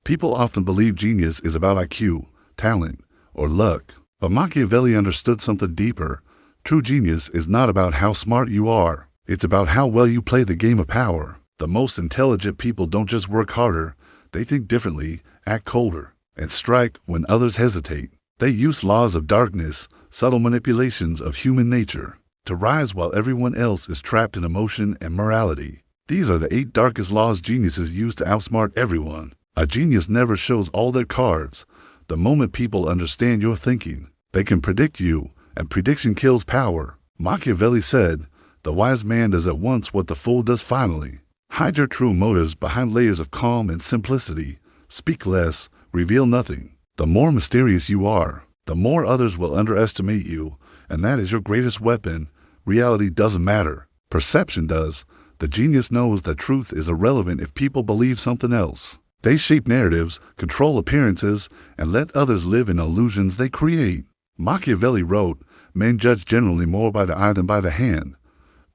People often believe genius is about IQ, talent, or luck, but Machiavelli understood something deeper. True genius is not about how smart you are, it's about how well you play the game of power. The most intelligent people don't just work harder, they think differently, act colder, and strike when others hesitate. They use laws of darkness, subtle manipulations of human nature, to rise while everyone else is trapped in emotion and morality. These are the 8 darkest laws geniuses use to outsmart everyone. A genius never shows all their cards. The moment people understand your thinking, they can predict you, and prediction kills power. Machiavelli said, "The wise man does at once what the fool does finally." Hide your true motives behind layers of calm and simplicity. Speak less, reveal nothing. The more mysterious you are, the more others will underestimate you, and that is your greatest weapon. Reality doesn't matter. Perception does. The genius knows that truth is irrelevant if people believe something else. They shape narratives, control appearances, and let others live in illusions they create. Machiavelli wrote, "Men judge generally more by the eye than by the hand."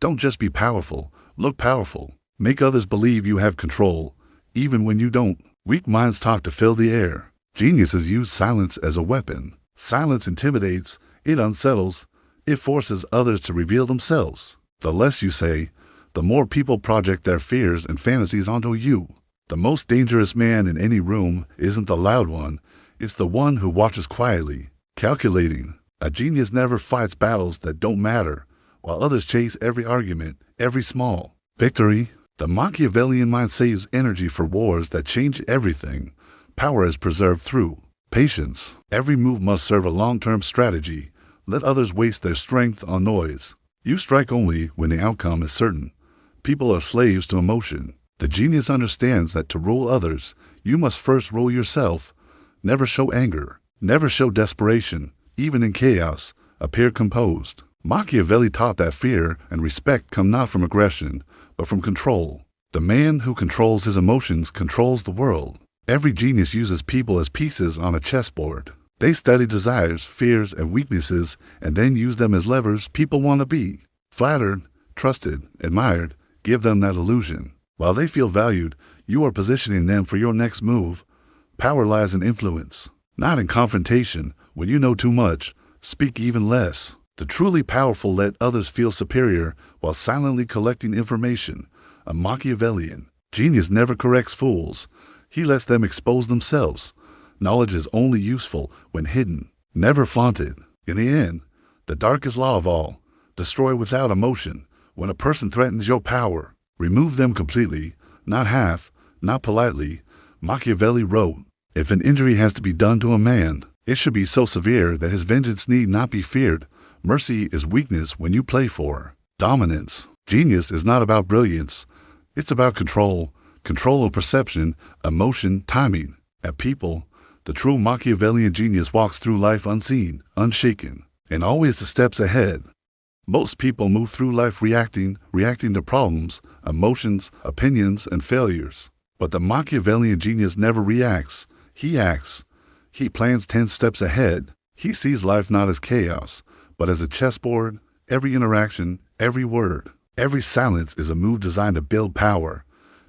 Don't just be powerful, look powerful. Make others believe you have control, even when you don't. Weak minds talk to fill the air. Geniuses use silence as a weapon. Silence intimidates, it unsettles, it forces others to reveal themselves. The less you say, the more people project their fears and fantasies onto you. The most dangerous man in any room isn't the loud one, it's the one who watches quietly, calculating. A genius never fights battles that don't matter, while others chase every argument, every small victory. The Machiavellian mind saves energy for wars that change everything. Power is preserved through patience. Every move must serve a long-term strategy. Let others waste their strength on noise. You strike only when the outcome is certain. People are slaves to emotion. The genius understands that to rule others, you must first rule yourself. Never show anger. Never show desperation. Even in chaos, appear composed. Machiavelli taught that fear and respect come not from aggression, but from control. The man who controls his emotions controls the world. Every genius uses people as pieces on a chessboard. They study desires, fears, and weaknesses, and then use them as levers people want to be. Flattered, trusted, admired, give them that illusion. While they feel valued, you are positioning them for your next move. Power lies in influence, not in confrontation. When you know too much, speak even less. The truly powerful let others feel superior while silently collecting information. A Machiavellian genius never corrects fools. He lets them expose themselves. Knowledge is only useful when hidden, never flaunted. In the end, the darkest law of all, destroy without emotion. When a person threatens your power, remove them completely, not half, not politely. Machiavelli wrote, "If an injury has to be done to a man, it should be so severe that his vengeance need not be feared." Mercy is weakness when you play for dominance. Genius is not about brilliance. It's about control. Control of perception, emotion, timing. At people, the true Machiavellian genius walks through life unseen, unshaken, and always the steps ahead. Most people move through life reacting to problems, emotions, opinions, and failures. But the Machiavellian genius never reacts. He acts. He plans 10 steps ahead. He sees life not as chaos, but as a chessboard. Every interaction, every word, every silence is a move designed to build power.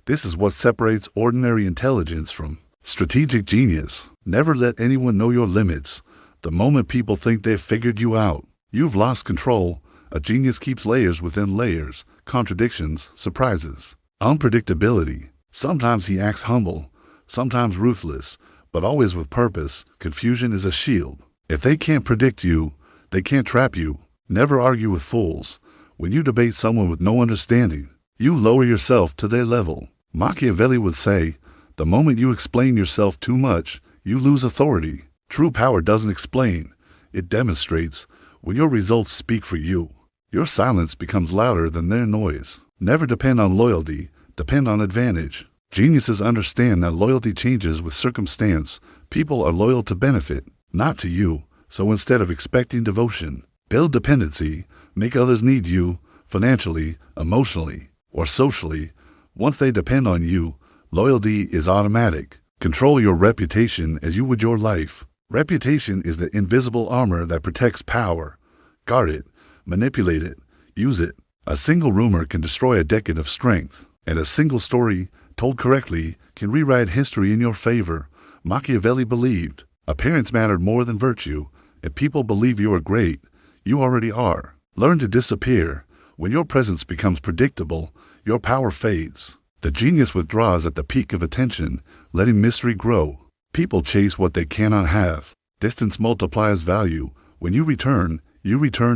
This is what separates ordinary intelligence from strategic genius. Never let anyone know your limits. The moment people think they've figured you out, you've lost control. A genius keeps layers within layers, contradictions, surprises, unpredictability. Sometimes he acts humble, sometimes ruthless, but always with purpose. Confusion is a shield. If they can't predict you, they can't trap you. Never argue with fools. When you debate someone with no understanding, you lower yourself to their level. Machiavelli would say, the moment you explain yourself too much, you lose authority. True power doesn't explain, it demonstrates. When your results speak for you, your silence becomes louder than their noise. Never depend on loyalty, depend on advantage. Geniuses understand that loyalty changes with circumstance. People are loyal to benefit, not to you. So instead of expecting devotion, build dependency. Make others need you, financially, emotionally, or socially. Once they depend on you, loyalty is automatic. Control your reputation as you would your life. Reputation is the invisible armor that protects power. Guard it, manipulate it, use it. A single rumor can destroy a decade of strength. And a single story, told correctly, can rewrite history in your favor. Machiavelli believed appearance mattered more than virtue. If people believe you are great, you already are. Learn to disappear. When your presence becomes predictable, your power fades. The genius withdraws at the peak of attention, letting mystery grow. People chase what they cannot have. Distance multiplies value. When you return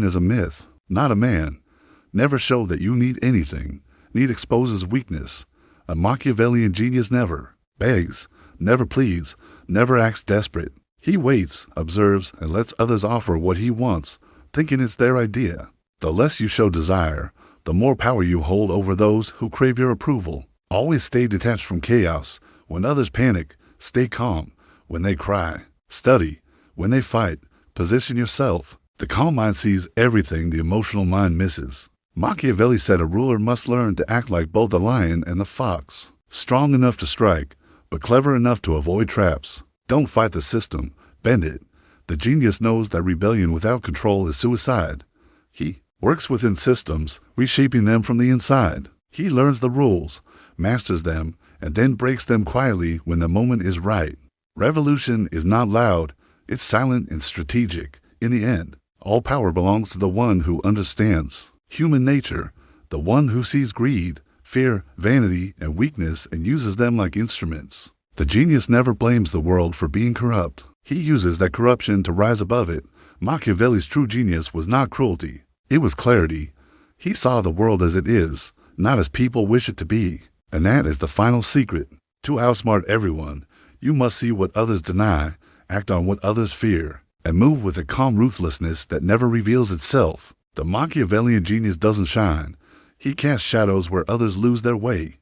as a myth, not a man. Never show that you need anything. Need exposes weakness. A Machiavellian genius never begs, never pleads, never acts desperate. He waits, observes, and lets others offer what he wants, thinking it's their idea. The less you show desire, the more power you hold over those who crave your approval. Always stay detached from chaos. When others panic, stay calm. When they cry, study. When they fight, position yourself. The calm mind sees everything the emotional mind misses. Machiavelli said a ruler must learn to act like both the lion and the fox. Strong enough to strike, but clever enough to avoid traps. Don't fight the system, bend it. The genius knows that rebellion without control is suicide. He works within systems, reshaping them from the inside. He learns the rules, masters them, and then breaks them quietly when the moment is right. Revolution is not loud, it's silent and strategic. In the end, all power belongs to the one who understands human nature, the one who sees greed, fear, vanity, and weakness and uses them like instruments. The genius never blames the world for being corrupt. He uses that corruption to rise above it. Machiavelli's true genius was not cruelty. It was clarity. He saw the world as it is, not as people wish it to be. And that is the final secret. To outsmart everyone, you must see what others deny, act on what others fear, and move with a calm ruthlessness that never reveals itself. The Machiavellian genius doesn't shine. He casts shadows where others lose their way.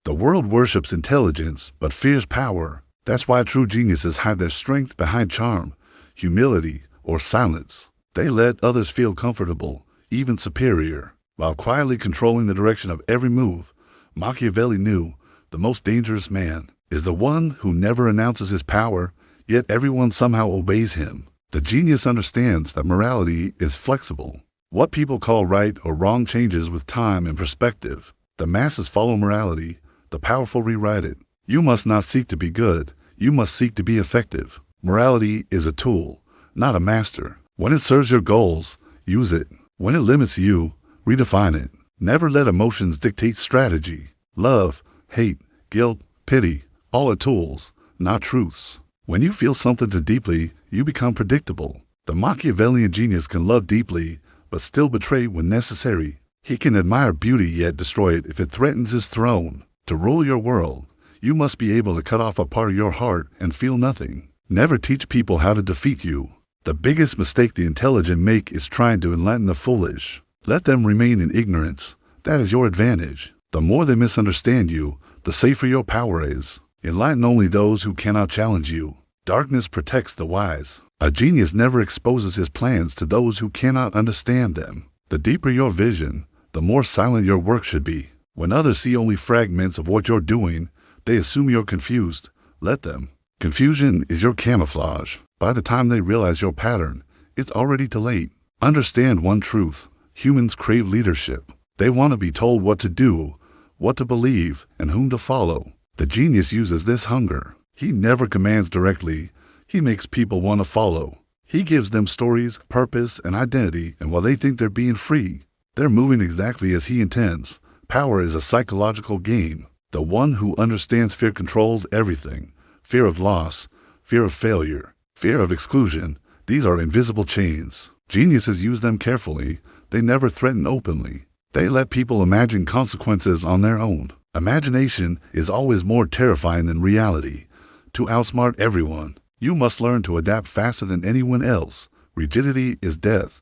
The world worships intelligence, but fears power. That's why true geniuses hide their strength behind charm, humility, or silence. They let others feel comfortable, even superior, while quietly controlling the direction of every move. Machiavelli knew the most dangerous man is the one who never announces his power, yet everyone somehow obeys him. The genius understands that morality is flexible. What people call right or wrong changes with time and perspective. The masses follow morality, the powerful rewrite it. You must not seek to be good, you must seek to be effective. Morality is a tool, not a master. When it serves your goals, use it. When it limits you, redefine it. Never let emotions dictate strategy. Love, hate, guilt, pity, all are tools, not truths. When you feel something too deeply, you become predictable. The Machiavellian genius can love deeply, but still betray when necessary. He can admire beauty yet destroy it if it threatens his throne. To rule your world, you must be able to cut off a part of your heart and feel nothing. Never teach people how to defeat you. The biggest mistake the intelligent make is trying to enlighten the foolish. Let them remain in ignorance. That is your advantage. The more they misunderstand you, the safer your power is. Enlighten only those who cannot challenge you. Darkness protects the wise. A genius never exposes his plans to those who cannot understand them. The deeper your vision, the more silent your work should be. When others see only fragments of what you're doing, they assume you're confused. Let them. Confusion is your camouflage. By the time they realize your pattern, it's already too late. Understand one truth. Humans crave leadership. They want to be told what to do, what to believe, and whom to follow. The genius uses this hunger. He never commands directly. He makes people want to follow. He gives them stories, purpose, and identity, and while they think they're being free, they're moving exactly as he intends. Power is a psychological game. The one who understands fear controls everything. Fear of loss, fear of failure, fear of exclusion. These are invisible chains. Geniuses use them carefully. They never threaten openly. They let people imagine consequences on their own. Imagination is always more terrifying than reality. To outsmart everyone, you must learn to adapt faster than anyone else. Rigidity is death.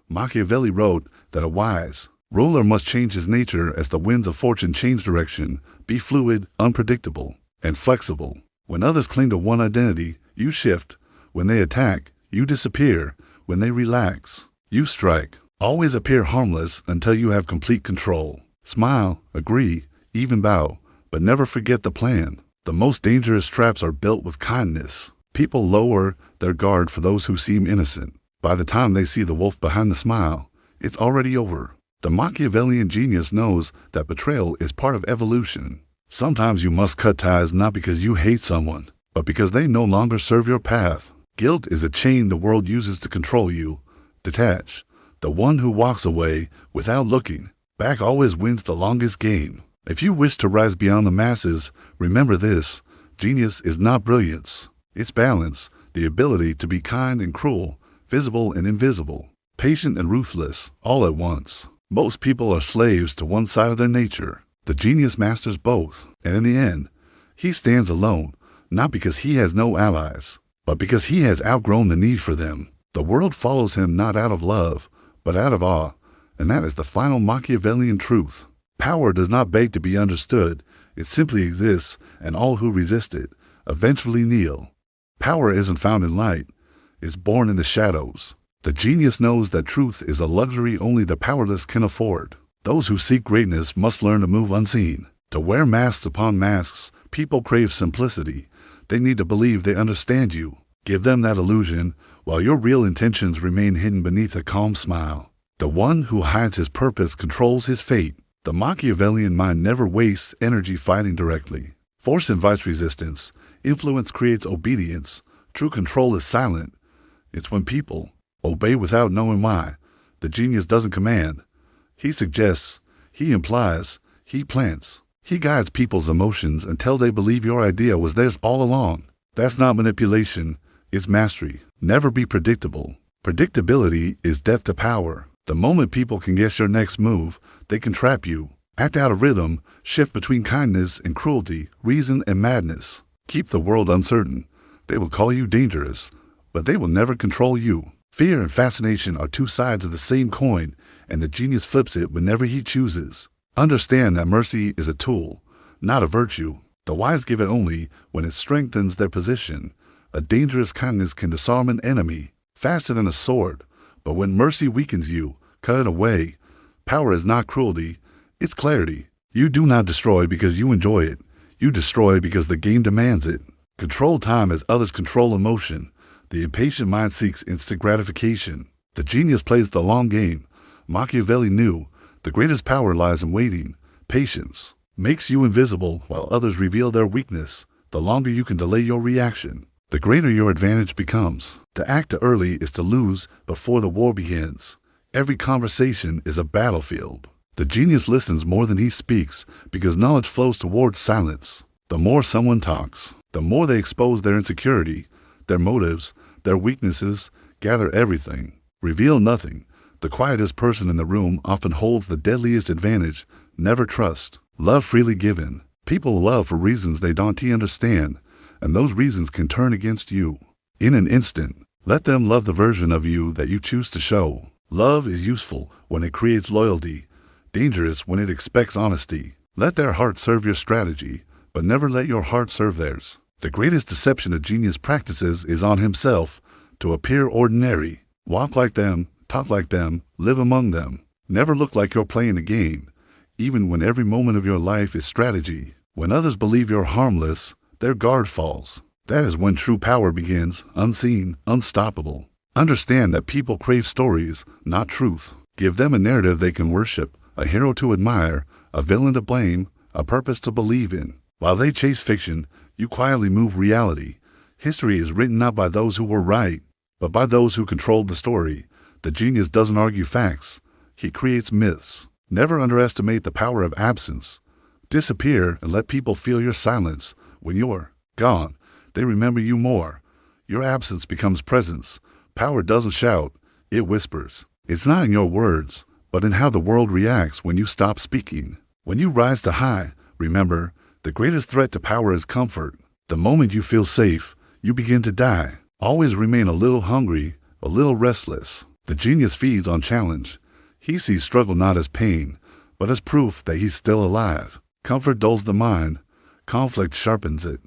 Machiavelli wrote that a wise ruler must change his nature as the winds of fortune change direction, be fluid, unpredictable, and flexible. When others cling to one identity, you shift. When they attack, you disappear. When they relax, you strike. Always appear harmless until you have complete control. Smile, agree, even bow, but never forget the plan. The most dangerous traps are built with kindness. People lower their guard for those who seem innocent. By the time they see the wolf behind the smile, it's already over. The Machiavellian genius knows that betrayal is part of evolution. Sometimes you must cut ties not because you hate someone, but because they no longer serve your path. Guilt is a chain the world uses to control you. Detach. The one who walks away without looking back always wins the longest game. If you wish to rise beyond the masses, remember this: genius is not brilliance. It's balance, the ability to be kind and cruel, visible and invisible, patient and ruthless, all at once. Most people are slaves to one side of their nature. The genius masters both, and in the end, he stands alone, not because he has no allies, but because he has outgrown the need for them. The world follows him not out of love, but out of awe, and that is the final Machiavellian truth. Power does not beg to be understood, it simply exists, and all who resist it eventually kneel. Power isn't found in light, it's born in the shadows. The genius knows that truth is a luxury only the powerless can afford. Those who seek greatness must learn to move unseen. To wear masks upon masks, people crave simplicity. They need to believe they understand you. Give them that illusion, while your real intentions remain hidden beneath a calm smile. The one who hides his purpose controls his fate. The Machiavellian mind never wastes energy fighting directly. Force invites resistance. Influence creates obedience. True control is silent. It's when people obey without knowing why. The genius doesn't command. He suggests, he implies, he plants. He guides people's emotions until they believe your idea was theirs all along. That's not manipulation, it's mastery. Never be predictable. Predictability is death to power. The moment people can guess your next move, they can trap you. Act out of rhythm, shift between kindness and cruelty, reason and madness. Keep the world uncertain. They will call you dangerous, but they will never control you. Fear and fascination are two sides of the same coin, and the genius flips it whenever he chooses. Understand that mercy is a tool, not a virtue. The wise give it only when it strengthens their position. A dangerous kindness can disarm an enemy faster than a sword, but when mercy weakens you, cut it away. Power is not cruelty, it's clarity. You do not destroy because you enjoy it. You destroy because the game demands it. Control time as others control emotion. The impatient mind seeks instant gratification. The genius plays the long game. Machiavelli knew the greatest power lies in waiting. Patience makes you invisible while others reveal their weakness. The longer you can delay your reaction, the greater your advantage becomes. To act early is to lose before the war begins. Every conversation is a battlefield. The genius listens more than he speaks because knowledge flows towards silence. The more someone talks, the more they expose their insecurity, their motives, their weaknesses. Gather everything, reveal nothing. The quietest person in the room often holds the deadliest advantage. Never trust. Love freely given. People love for reasons they don't understand, and those reasons can turn against you. In an instant, let them love the version of you that you choose to show. Love is useful when it creates loyalty, dangerous when it expects honesty. Let their heart serve your strategy, but never let your heart serve theirs. The greatest deception a genius practices is on himself, to appear ordinary. Walk like them, talk like them, live among them. Never look like you're playing a game, even when every moment of your life is strategy. When others believe you're harmless, their guard falls. That is when true power begins, unseen, unstoppable. Understand that people crave stories, not truth. Give them a narrative they can worship, a hero to admire, a villain to blame, a purpose to believe in. While they chase fiction, you quietly move reality. History is written not by those who were right, but by those who controlled the story. The genius doesn't argue facts. He creates myths. Never underestimate the power of absence. Disappear and let people feel your silence. When you're gone, they remember you more. Your absence becomes presence. Power doesn't shout, it whispers. It's not in your words, but in how the world reacts when you stop speaking. When you rise to high, remember, the greatest threat to power is comfort. The moment you feel safe, you begin to die. Always remain a little hungry, a little restless. The genius feeds on challenge. He sees struggle not as pain, but as proof that he's still alive. Comfort dulls the mind. Conflict sharpens it.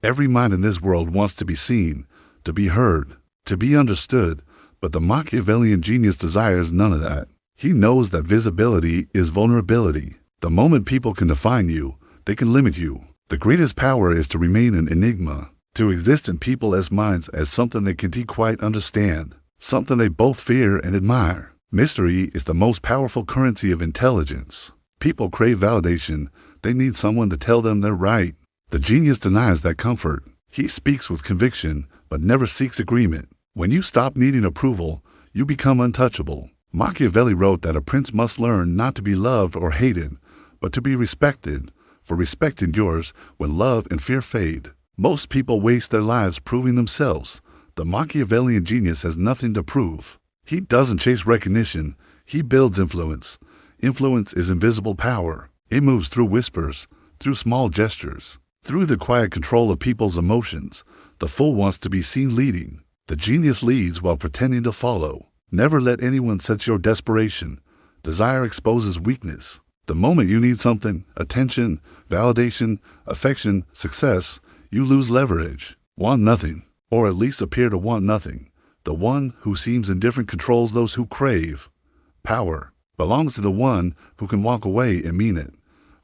Every mind in this world wants to be seen, to be heard, to be understood, but the Machiavellian genius desires none of that. He knows that visibility is vulnerability. The moment people can define you, they can limit you. The greatest power is to remain an enigma, to exist in people's minds as something they can't quite understand, something they both fear and admire. Mystery is the most powerful currency of intelligence. People crave validation. They need someone to tell them they're right. The genius denies that comfort. He speaks with conviction, but never seeks agreement. When you stop needing approval, you become untouchable. Machiavelli wrote that a prince must learn not to be loved or hated, but to be respected, for respect endures when love and fear fade. Most people waste their lives proving themselves. The Machiavellian genius has nothing to prove. He doesn't chase recognition. He builds influence. Influence is invisible power. It moves through whispers, through small gestures, through the quiet control of people's emotions. The fool wants to be seen leading. The genius leads while pretending to follow. Never let anyone sense your desperation. Desire exposes weakness. The moment you need something, attention, validation, affection, success, you lose leverage. Want nothing, or at least appear to want nothing. The one who seems indifferent controls those who crave. Power belongs to the one who can walk away and mean it.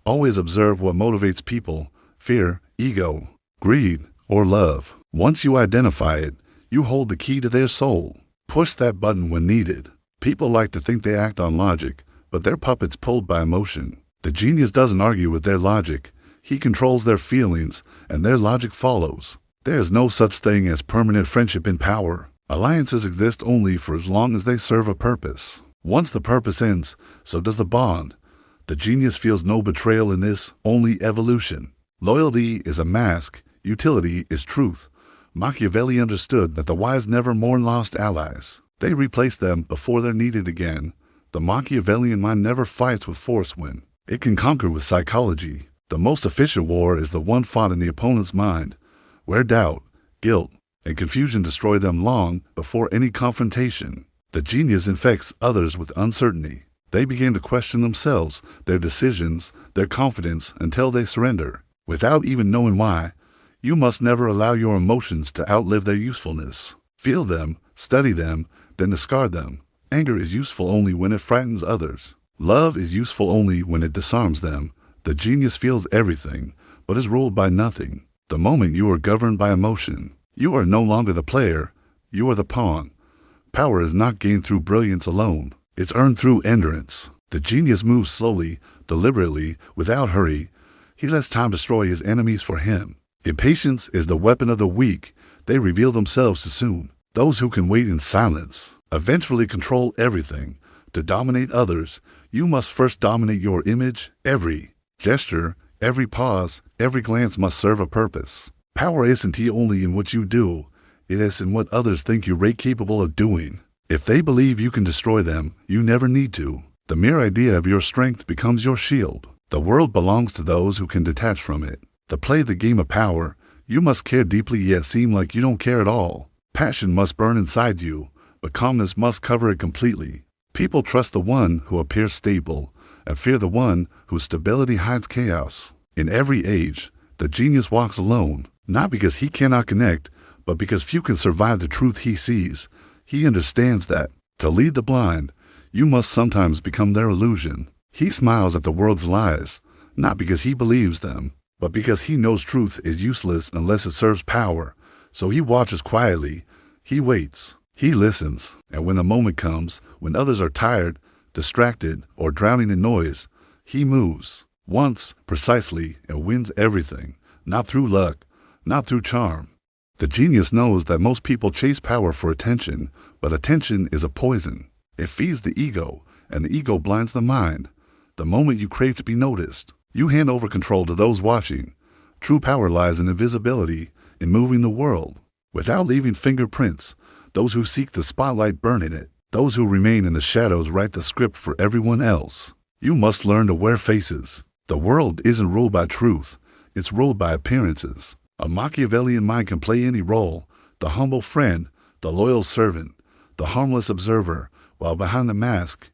Always observe what motivates people: fear, ego, greed, or love. Once you identify it, you hold the key to their soul. Push that button when needed. People like to think they act on logic, but they're puppets pulled by emotion. The genius doesn't argue with their logic. He controls their feelings, and their logic follows. There is no such thing as permanent friendship in power. Alliances exist only for as long as they serve a purpose. Once the purpose ends, so does the bond. The genius feels no betrayal in this, only evolution. Loyalty is a mask. Utility is truth. Machiavelli understood that the wise never mourn lost allies. They replace them before they're needed again. The Machiavellian mind never fights with force when it can conquer with psychology. The most efficient war is the one fought in the opponent's mind, where doubt, guilt, and confusion destroy them long before any confrontation. The genius infects others with uncertainty. They begin to question themselves, their decisions, their confidence until they surrender, without even knowing why. You must never allow your emotions to outlive their usefulness. Feel them, study them, then discard them. Anger is useful only when it frightens others. Love is useful only when it disarms them. The genius feels everything, but is ruled by nothing. The moment you are governed by emotion, you are no longer the player, you are the pawn. Power is not gained through brilliance alone. It's earned through endurance. The genius moves slowly, deliberately, without hurry. He lets time destroy his enemies for him. Impatience is the weapon of the weak. They reveal themselves too soon. Those who can wait in silence eventually control everything. To dominate others, you must first dominate your image. Every gesture, every pause, every glance must serve a purpose. Power isn't only in what you do, it is in what others think you're capable of doing. If they believe you can destroy them, you never need to. The mere idea of your strength becomes your shield. The world belongs to those who can detach from it. To play the game of power, you must care deeply yet seem like you don't care at all. Passion must burn inside you, but calmness must cover it completely. People trust the one who appears stable, and fear the one whose stability hides chaos. In every age, the genius walks alone, not because he cannot connect, but because few can survive the truth he sees. He understands that, to lead the blind, you must sometimes become their illusion. He smiles at the world's lies, not because he believes them, but because he knows truth is useless unless it serves power. So he watches quietly, he waits, he listens, and when the moment comes, when others are tired, distracted, or drowning in noise, he moves, once, precisely, and wins everything, not through luck, not through charm. The genius knows that most people chase power for attention, but attention is a poison. It feeds the ego, and the ego blinds the mind. The moment you crave to be noticed, you hand over control to those watching. True power lies in invisibility, in moving the world, without leaving fingerprints. Those who seek the spotlight burn in it. Those who remain in the shadows write the script for everyone else. You must learn to wear faces. The world isn't ruled by truth, it's ruled by appearances. A Machiavellian mind can play any role: the humble friend, the loyal servant, the harmless observer, while behind the mask,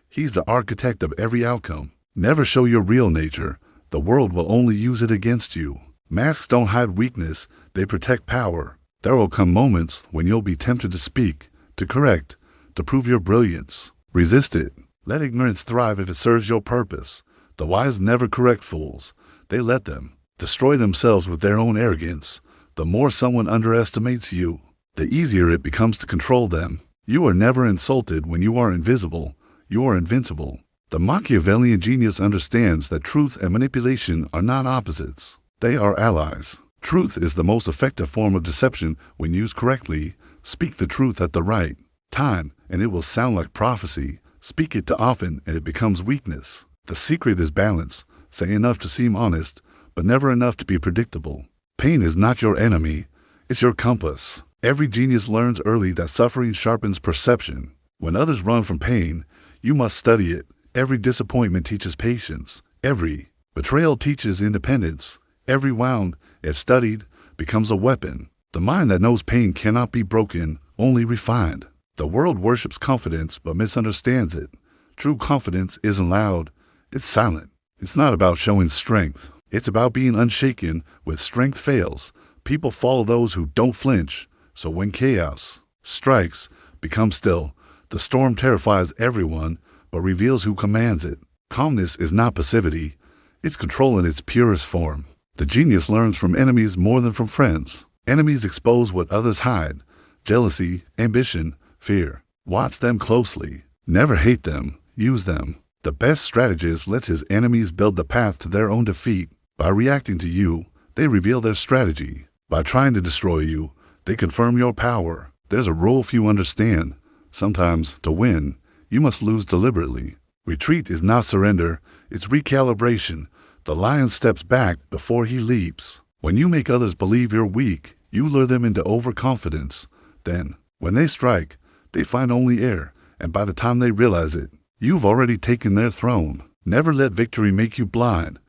he's the architect of every outcome. Never show your real nature. The world will only use it against you. Masks don't hide weakness, they protect power. There will come moments when you'll be tempted to speak, to correct, to prove your brilliance. Resist it. Let ignorance thrive if it serves your purpose. The wise never correct fools. They let them destroy themselves with their own arrogance. The more someone underestimates you, the easier it becomes to control them. You are never insulted when you are invisible. You are invincible. The Machiavellian genius understands that truth and manipulation are not opposites. They are allies. Truth is the most effective form of deception when used correctly. Speak the truth at the right time, and it will sound like prophecy. Speak it too often, and it becomes weakness. The secret is balance. Say enough to seem honest, but never enough to be predictable. Pain is not your enemy. It's your compass. Every genius learns early that suffering sharpens perception. When others run from pain, you must study it. Every disappointment teaches patience. Every betrayal teaches independence. Every wound, if studied, becomes a weapon. The mind that knows pain cannot be broken, only refined. The world worships confidence but misunderstands it. True confidence isn't loud, it's silent. It's not about showing strength. It's about being unshaken when strength fails. People follow those who don't flinch. So when chaos strikes, become still. The storm terrifies everyone, but reveals who commands it. Calmness is not passivity. It's control in its purest form. The genius learns from enemies more than from friends. Enemies expose what others hide. Jealousy, ambition, fear. Watch them closely. Never hate them. Use them. The best strategist lets his enemies build the path to their own defeat. By reacting to you, they reveal their strategy. By trying to destroy you, they confirm your power. There's a rule few understand. Sometimes, to win, you must lose deliberately. Retreat is not surrender, it's recalibration. The lion steps back before he leaps. When you make others believe you're weak, you lure them into overconfidence. Then, when they strike, they find only air, and by the time they realize it, you've already taken their throne. Never let victory make you blind.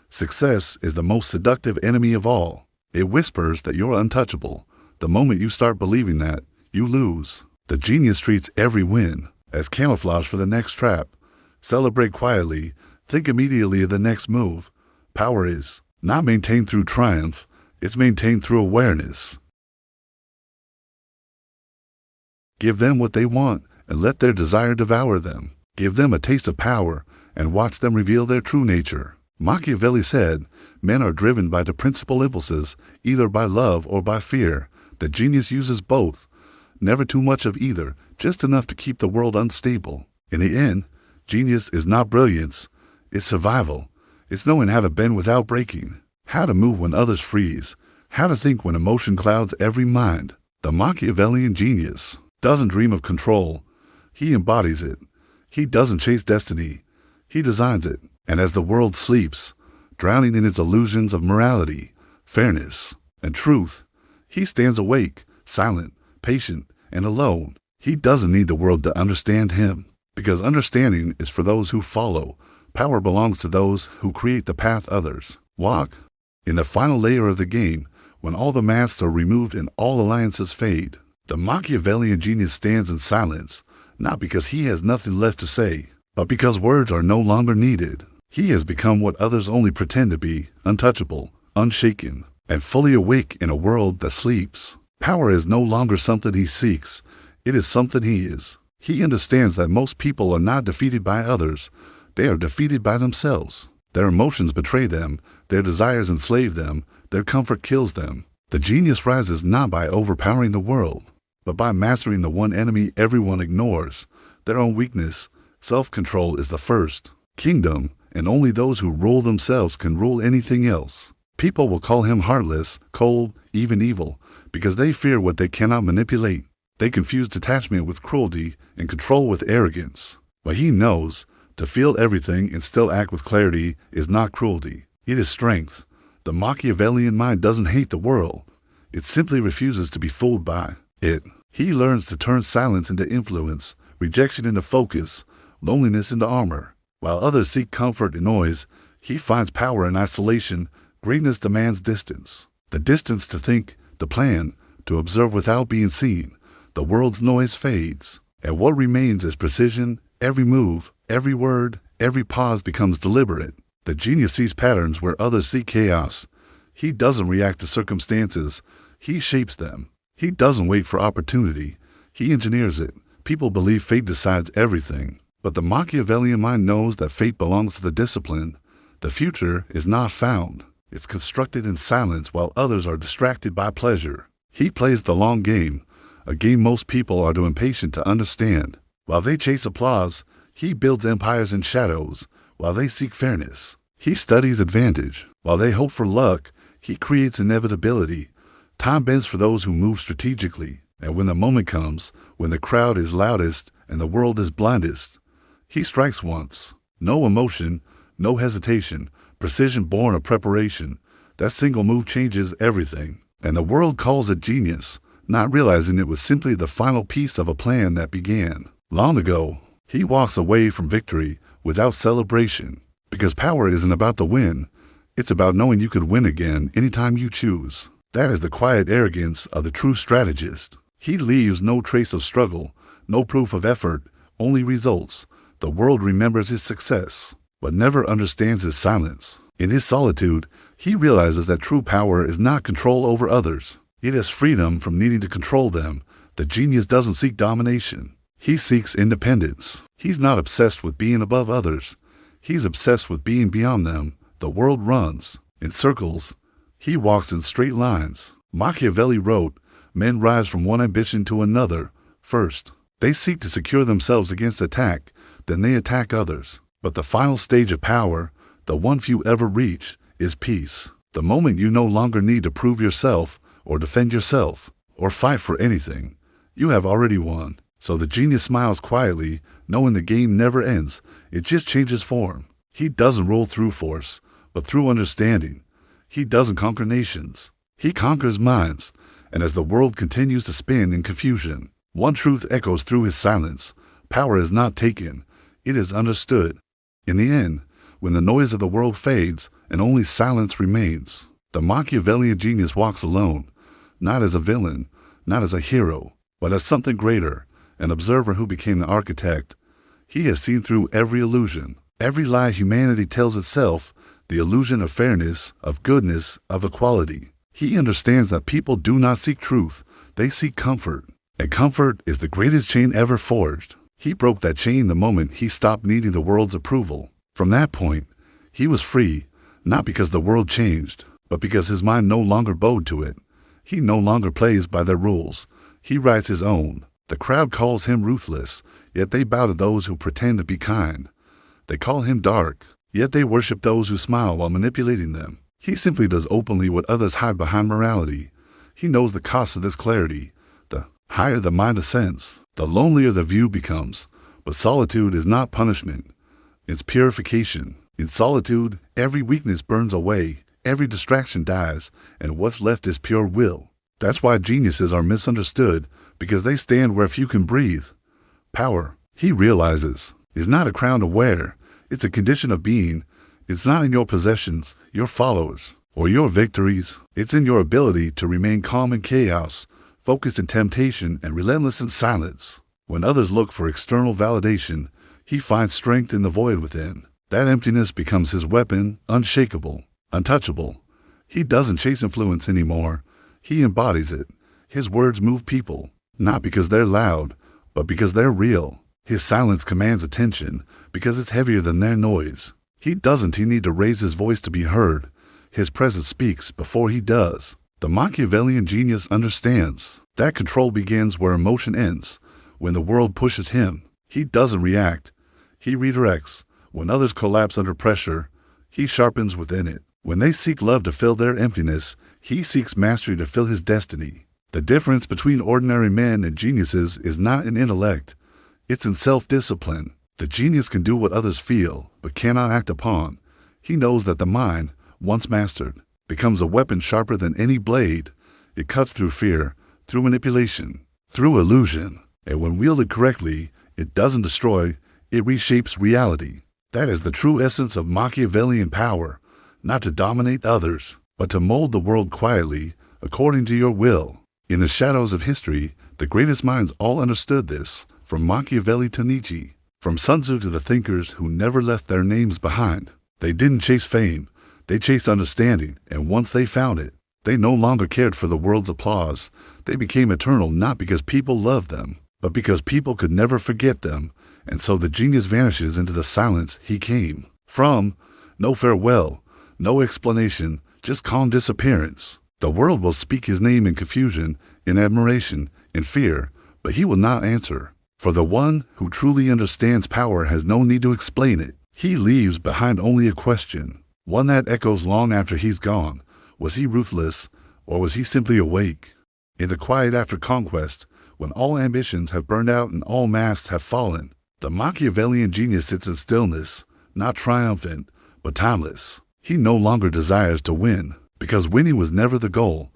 Success is the most seductive enemy of all. It whispers that you're untouchable. The moment you start believing that, you lose. The genius treats every win as camouflage for the next trap. Celebrate quietly. Think immediately of the next move. Power is not maintained through triumph. It's maintained through awareness. Give them what they want and let their desire devour them. Give them a taste of power and watch them reveal their true nature. Machiavelli said, men are driven by the principal impulses, either by love or by fear. The genius uses both. Never too much of either, just enough to keep the world unstable. In the end, genius is not brilliance. It's survival. It's knowing how to bend without breaking, how to move when others freeze, how to think when emotion clouds every mind. The Machiavellian genius doesn't dream of control. He embodies it. He doesn't chase destiny. He designs it. And as the world sleeps, drowning in its illusions of morality, fairness, and truth, he stands awake, silent, patient, and alone. He doesn't need the world to understand him, because understanding is for those who follow. Power belongs to those who create the path others walk. In the final layer of the game, when all the masks are removed and all alliances fade, the Machiavellian genius stands in silence, not because he has nothing left to say, but because words are no longer needed. He has become what others only pretend to be, untouchable, unshaken, and fully awake in a world that sleeps. Power is no longer something he seeks. It is something he is. He understands that most people are not defeated by others. They are defeated by themselves. Their emotions betray them. Their desires enslave them. Their comfort kills them. The genius rises not by overpowering the world, but by mastering the one enemy everyone ignores, their own weakness. Self-control is the first kingdom, and only those who rule themselves can rule anything else. People will call him heartless, cold, even evil, because they fear what they cannot manipulate. They confuse detachment with cruelty and control with arrogance. But he knows to feel everything and still act with clarity is not cruelty. It is strength. The Machiavellian mind doesn't hate the world. It simply refuses to be fooled by it. He learns to turn silence into influence, rejection into focus, loneliness into armor. While others seek comfort in noise, he finds power in isolation. Greatness demands distance. The distance to think, to plan, to observe without being seen. The world's noise fades, and what remains is precision. Every move, every word, every pause becomes deliberate. The genius sees patterns where others see chaos. He doesn't react to circumstances. He shapes them. He doesn't wait for opportunity. He engineers it. People believe fate decides everything. But the Machiavellian mind knows that fate belongs to the discipline. The future is not found. It's constructed in silence while others are distracted by pleasure. He plays the long game, a game most people are too impatient to understand. While they chase applause, he builds empires in shadows. While they seek fairness, he studies advantage. While they hope for luck, he creates inevitability. Time bends for those who move strategically, and when the moment comes, when the crowd is loudest and the world is blindest, he strikes once. No emotion, no hesitation, precision born of preparation. That single move changes everything, and the world calls it genius, not realizing it was simply the final piece of a plan that began long ago. He walks away from victory without celebration, because power isn't about the win. It's about knowing you could win again anytime you choose. That is the quiet arrogance of the true strategist. He leaves no trace of struggle, no proof of effort, only results. The world remembers his success, but never understands his silence. In his solitude, he realizes that true power is not control over others. It is freedom from needing to control them. The genius doesn't seek domination. He seeks independence. He's not obsessed with being above others. He's obsessed with being beyond them. The world runs in circles. He walks in straight lines. Machiavelli wrote, "Men rise from one ambition to another. First, they seek to secure themselves against attack, then they attack others. But the final stage of power, the one few ever reach, is peace. The moment you no longer need to prove yourself, or defend yourself, or fight for anything. You have already won." So the genius smiles quietly, knowing the game never ends. It just changes form. He doesn't rule through force, but through understanding. He doesn't conquer nations. He conquers minds. And as the world continues to spin in confusion, one truth echoes through his silence. Power is not taken. It is understood. In the end, when the noise of the world fades and only silence remains, the Machiavellian genius walks alone, not as a villain, not as a hero, but as something greater, an observer who became the architect. He has seen through every illusion, every lie humanity tells itself, the illusion of fairness, of goodness, of equality. He understands that people do not seek truth, they seek comfort. And comfort is the greatest chain ever forged. He broke that chain the moment he stopped needing the world's approval. From that point, he was free, not because the world changed, but because his mind no longer bowed to it. He no longer plays by their rules. He writes his own. The crowd calls him ruthless, yet they bow to those who pretend to be kind. They call him dark, yet they worship those who smile while manipulating them. He simply does openly what others hide behind morality. He knows the cost of this clarity. The higher the mind ascends, the lonelier the view becomes. But solitude is not punishment. It's purification. In solitude, every weakness burns away, every distraction dies, and what's left is pure will. That's why geniuses are misunderstood, because they stand where few can breathe. Power, he realizes, is not a crown to wear. It's a condition of being. It's not in your possessions, your followers, or your victories. It's in your ability to remain calm in chaos, focused in temptation, and relentless in silence. When others look for external validation, he finds strength in the void within. That emptiness becomes his weapon, unshakable, untouchable. He doesn't chase influence anymore. He embodies it. His words move people, not because they're loud, but because they're real. His silence commands attention because it's heavier than their noise. He need to raise his voice to be heard. His presence speaks before he does. The Machiavellian genius understands that control begins where emotion ends. When the world pushes him, he doesn't react. He redirects. When others collapse under pressure, he sharpens within it. When they seek love to fill their emptiness, he seeks mastery to fill his destiny. The difference between ordinary men and geniuses is not in intellect. It's in self-discipline. The genius can do what others feel, but cannot act upon. He knows that the mind, once mastered, becomes a weapon sharper than any blade. It cuts through fear, through manipulation, through illusion. And when wielded correctly, it doesn't destroy, it reshapes reality. That is the true essence of Machiavellian power, not to dominate others, but to mold the world quietly, according to your will. In the shadows of history, the greatest minds all understood this, from Machiavelli to Nietzsche. From Sun Tzu to the thinkers who never left their names behind. They didn't chase fame, they chased understanding, and once they found it, they no longer cared for the world's applause. They became eternal not because people loved them, but because people could never forget them, and so the genius vanishes into the silence he came from. No farewell, no explanation, just calm disappearance. The world will speak his name in confusion, in admiration, in fear, but he will not answer. For the one who truly understands power has no need to explain it. He leaves behind only a question, one that echoes long after he's gone. Was he ruthless, or was he simply awake? In the quiet after conquest, when all ambitions have burned out and all masts have fallen, the Machiavellian genius sits in stillness, not triumphant, but timeless. He no longer desires to win, because winning was never the goal.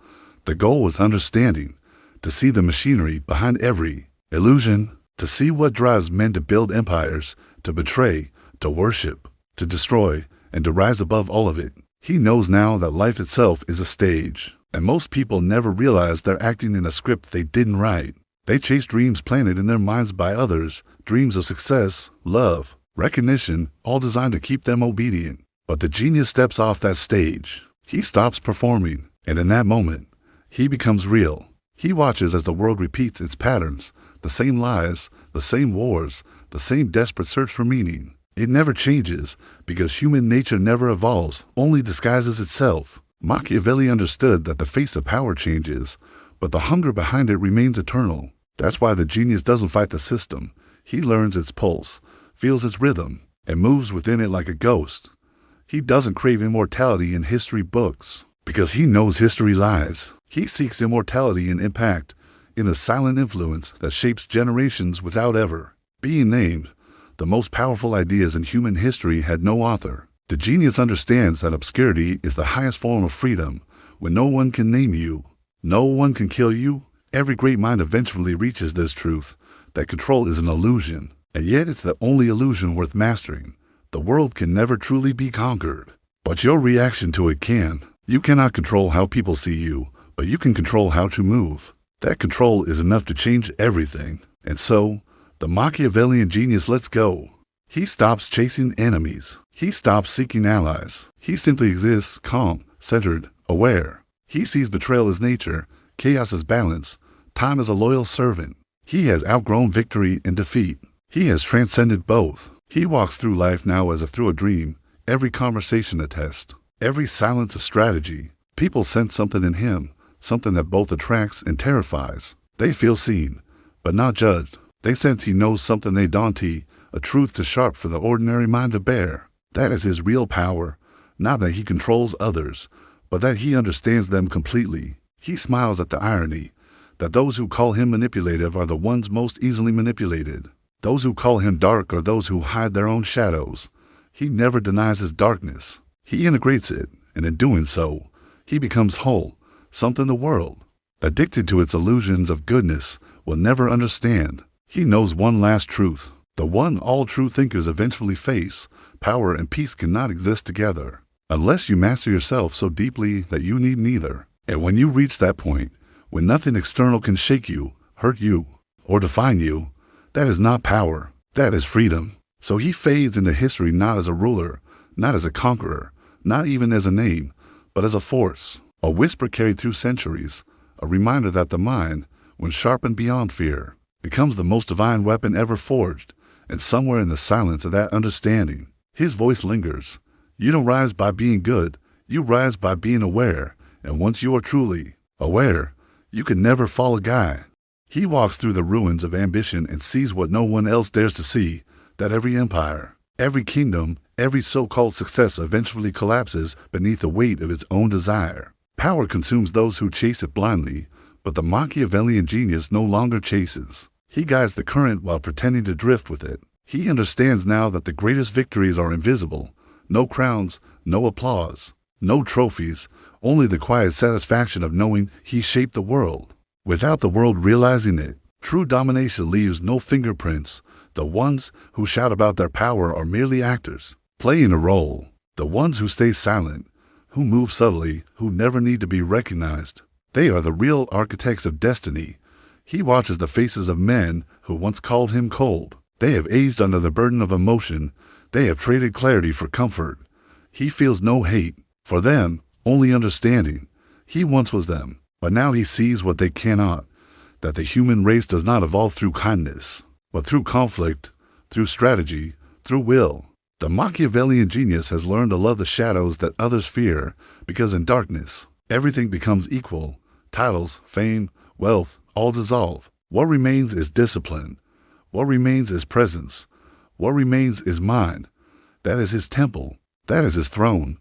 The goal was understanding, to see the machinery behind every illusion, to see what drives men to build empires, to betray, to worship, to destroy, and to rise above all of it. He knows now that life itself is a stage, and most people never realize they're acting in a script they didn't write. They chase dreams planted in their minds by others, dreams of success, love, recognition, all designed to keep them obedient. But the genius steps off that stage. He stops performing, and in that moment, he becomes real. He watches as the world repeats its patterns, the same lies, the same wars, the same desperate search for meaning. It never changes, because human nature never evolves, only disguises itself. Machiavelli understood that the face of power changes, but the hunger behind it remains eternal. That's why the genius doesn't fight the system. He learns its pulse, feels its rhythm, and moves within it like a ghost. He doesn't crave immortality in history books, because he knows history lies. He seeks immortality in impact, in a silent influence that shapes generations without ever being named. The most powerful ideas in human history had no author. The genius understands that obscurity is the highest form of freedom. When no one can name you, no one can kill you. Every great mind eventually reaches this truth, that control is an illusion, and yet it's the only illusion worth mastering. The world can never truly be conquered, but your reaction to it can. You cannot control how people see you, but you can control how to move. That control is enough to change everything. And so, the Machiavellian genius lets go. He stops chasing enemies. He stops seeking allies. He simply exists, calm, centered, aware. He sees betrayal as nature, chaos as balance, time as a loyal servant. He has outgrown victory and defeat. He has transcended both. He walks through life now as if through a dream, every conversation a test, every silence a strategy. People sense something in him, something that both attracts and terrifies. They feel seen, but not judged. They sense he knows something they don't, a truth too sharp for the ordinary mind to bear. That is his real power, not that he controls others, but that he understands them completely. He smiles at the irony, that those who call him manipulative are the ones most easily manipulated. Those who call him dark are those who hide their own shadows. He never denies his darkness. He integrates it, and in doing so, he becomes whole, something the world, addicted to its illusions of goodness, will never understand. He knows one last truth, the one all true thinkers eventually face: power and peace cannot exist together, unless you master yourself so deeply that you need neither. And when you reach that point, when nothing external can shake you, hurt you, or define you, that is not power, that is freedom. So he fades into history not as a ruler, not as a conqueror, not even as a name, but as a force, a whisper carried through centuries, a reminder that the mind, when sharpened beyond fear, becomes the most divine weapon ever forged. And somewhere in the silence of that understanding, his voice lingers. You don't rise by being good, you rise by being aware, and once you are truly aware, you can never fall a guy. He walks through the ruins of ambition and sees what no one else dares to see, that every empire, every kingdom, every so-called success eventually collapses beneath the weight of its own desire. Power consumes those who chase it blindly, but the Machiavellian genius no longer chases. He guides the current while pretending to drift with it. He understands now that the greatest victories are invisible. No crowns, no applause, no trophies, only the quiet satisfaction of knowing he shaped the world, without the world realizing it. True domination leaves no fingerprints. The ones who shout about their power are merely actors, playing a role. The ones who stay silent, who move subtly, who never need to be recognized, they are the real architects of destiny. He watches the faces of men who once called him cold. They have aged under the burden of emotion. They have traded clarity for comfort. He feels no hate for them, only understanding. He once was them, but now he sees what they cannot, that the human race does not evolve through kindness, but through conflict, through strategy, through will. The Machiavellian genius has learned to love the shadows that others fear, because in darkness, Everything becomes equal. Titles, fame, wealth, all dissolve. What remains is discipline. What remains is presence. What remains is mind. That is his temple. That is his throne.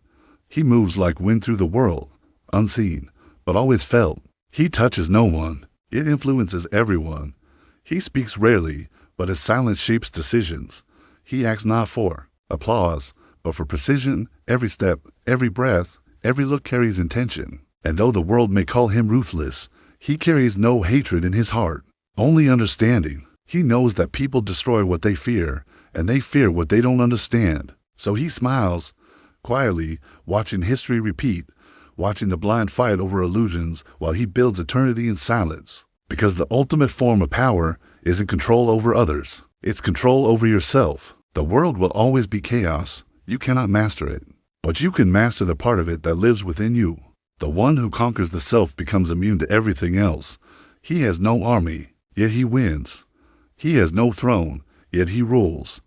He moves like wind through the world, unseen, but always felt. He touches no one. It influences everyone. He speaks rarely, but his silence shapes decisions. He acts not for applause, but for precision. Every step, every breath, every look carries intention. And though the world may call him ruthless, he carries no hatred in his heart, only understanding. He knows that people destroy what they fear, and they fear what they don't understand. So he smiles, quietly, watching history repeat, watching the blind fight over illusions while he builds eternity in silence. Because the ultimate form of power isn't control over others. It's control over yourself. The world will always be chaos. You cannot master it. But you can master the part of it that lives within you. The one who conquers the self becomes immune to everything else. He has no army, yet he wins. He has no throne, yet he rules.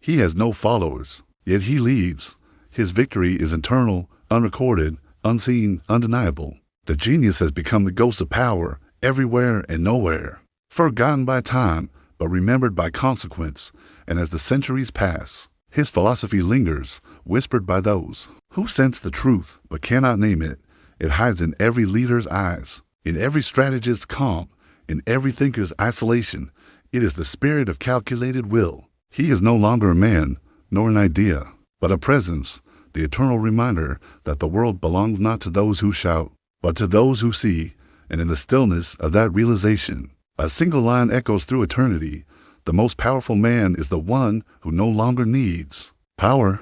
He has no followers, yet he leads. His victory is internal, unrecorded, unseen, undeniable. The genius has become the ghost of power, everywhere and nowhere. Forgotten by time, but remembered by consequence. And as the centuries pass, his philosophy lingers, whispered by those who sense the truth but cannot name it. It hides in every leader's eyes, in every strategist's calm, in every thinker's isolation. It is the spirit of calculated will. He is no longer a man, nor an idea, but a presence, the eternal reminder that the world belongs not to those who shout, but to those who see. And in the stillness of that realization, a single line echoes through eternity. The most powerful man is the one who no longer needs power.